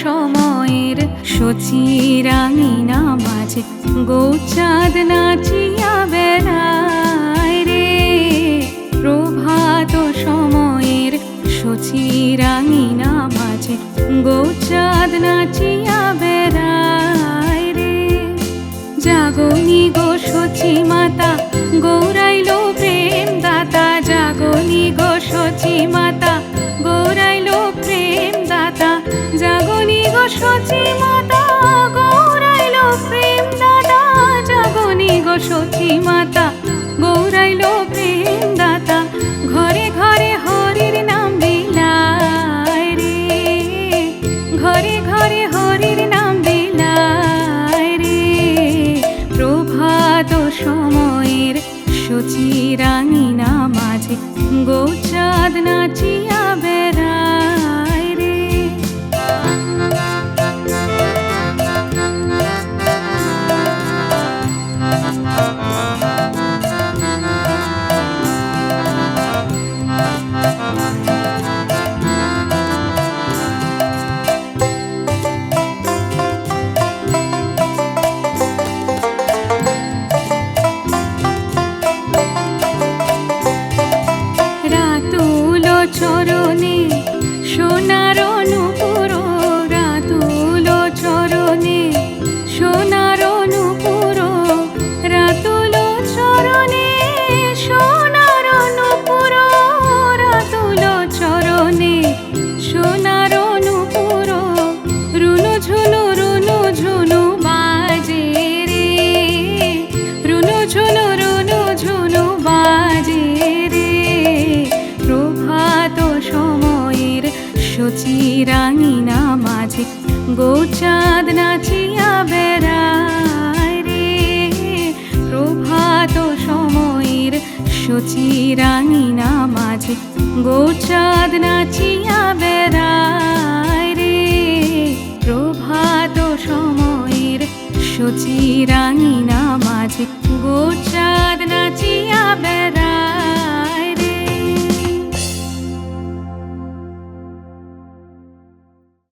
সময়ের শচী রাঙিনা মাঝে গৌচাঁদ নাচিয়া বেড়ায় রে। প্রভাত সময়ের শচী রাঙিনা মাঝে গৌচাঁদ নাচিয়া বেড়ায় রে। জাগনি গো শচী মাতা গৌরাইল প্রেম দাতা, জাগনি গো শচী মাতা গৌরাইল প্রেম দাতা, জাগনি গো শচী মাতা গৌরাইল প্রেম দাতা, জাগনি গো শচী মাতা গৌরাইল প্রেম দাতা। ঘরে ঘরে হরির নাম বিলায় রে, ঘরে ঘরে হরির নাম বিলায় রে। প্রভাত সময়ের শচী রাঙিনা মাঝে গৌচাঁদ নাচিয়া বেড়ায় রে। চরণে সোনার নূপুর, রাতুল চরণে সোনার নূপুর, রাতুল চরণে সোনার নূপুর, রাতুল চরণে সোনার নূপুর। রুনু ঝুনু বাজে রে, রুনু ঝুনু বাজে রে। প্রভাত সময়ের শচী রাঙিনা মাঝে গৌচাঁদ নাচিয়া বেড়ায় রে। প্রভাত সময়ের শচী রাঙিনা মাঝে গৌচাঁদ নাচিয়া বেড়ায় রে। প্রভাত সময়ের শচী রাঙিনা মাঝে গৌচাঁদ